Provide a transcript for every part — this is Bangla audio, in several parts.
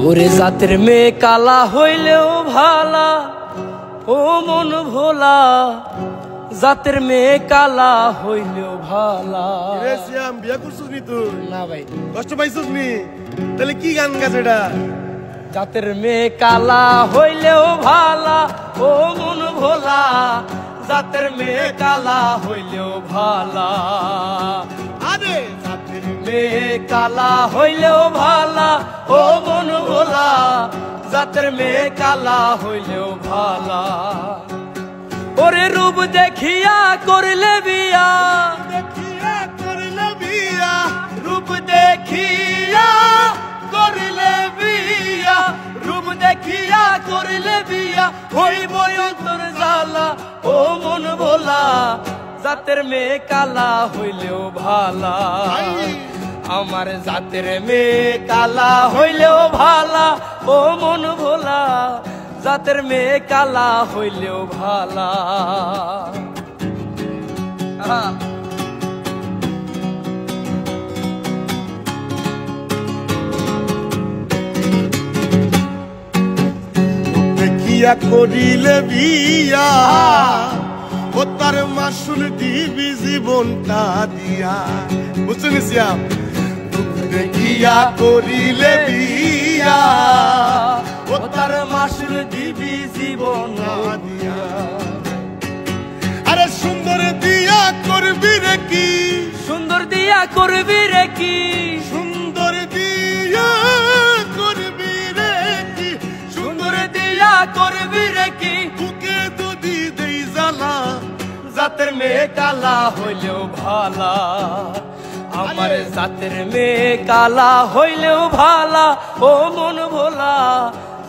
ওরে জাতের মেয়ে কালা হইলেও ভালা, ও মন ভোলা, জাতের মেয়ে কালা হইলেও ভালা। শ্যাম বিয়া করছিস নি তুই? না ভাই। কষ্ট পাইছিস নি? তাহলে কি গান গাছ এটা? জাতের মেয়ে কালা হইলেও ভালা, ও মন ভোলা, জাতের মেয়ে কালা হইলেও ভালা। আরে জাতের মেয়ে কালা হইলেও ভালা, ও মন ভোলা, জাতের মেয়ে কালা হইলেও ভালা। ওরে রূপ দেখিয়া করলে বিয়া, দেখিয়া করলে বিয়া, রূপ দেখিয়া করলে বিয়া, রূপ দেখিয়া করলে বিয়া, হইব অন্তর জ্বালা, ও মন ভোলা, জাতের মেয়ে কালা হইলেও ভালা। আমার জাতের মেয়ে কালা হইলেও ভালা, ও মন ভোলা, জাতের মেয়ে কালা হইলেও ভালা। দেখিয়া করিলে বিয়া, ও তার মাসুল দিবি জীবনটা দিয়া। বুঝছেন শ্যাম? দেখিয়া করিলে বিয়া, ও তার মাসুল দিবি জীবন দিয়া। আরে সুন্দর দিয়া করবি রে কি, সুন্দর দিয়া করবি রে কি, সুন্দর দিয়া করবি রে কি, সুন্দর দিয়া করবি রে কি, বুকে যদি দেই জ্বালা, জাতের মেয়ে কালা হইলেও ভালা। আমার জাতের মেয়ে কালা হইলেও ভালা, ও মন ভোলা,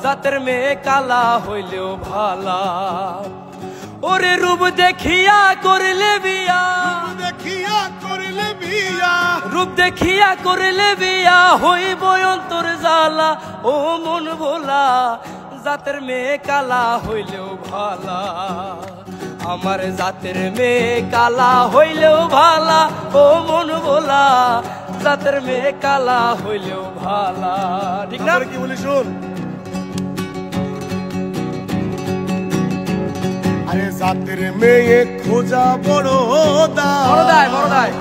জাতের মেয়ে কালা হইলেও ভালা। ওরে রূপ দেখিয়া করলে বিয়া, দেখিয়া করলে বিয়া, রূপ দেখিয়া করলে বিয়া, হইব অন্তর জ্বালা, ও মন ভোলা, জাতের মেয়ে কালা হইলেও ভালা। আমার জাতের মেয়ে কালা হইলেও ভালা, ও মন ভোলা, জাতের মেয়ে কালা হইলেও ভালা। ঠিক না? কি বলি শুন। আরে জাতের মেয়ে খোঁজা বড় দায়, বড় দায়।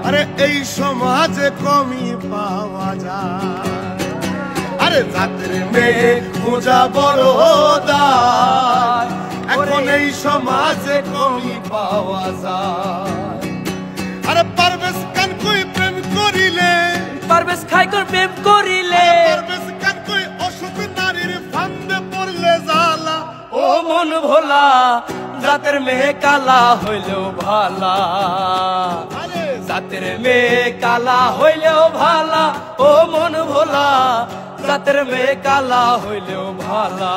আরে এই সমাজে কমই পাওয়া যায়। আরে জাতের মেয়ে খোঁজা বড় দায়, এখন এই সমাজে কমই পাওয়া যায়। আরে পারভেজ খান কই প্রেম করিলে, পারভেজ খান কই প্রেম করিলে, পারভেজ খান কই অসুখ নারীর ফান্দে পড়লে জ্বালা, ও মন ভোলা, জাতের মেয়ে কালা হইলেও ভালা। জাতের মেয়ে কালা হইলেও ভালা, ও মন ভোলা, জাতের মেয়ে কালা হইলেও ভালা।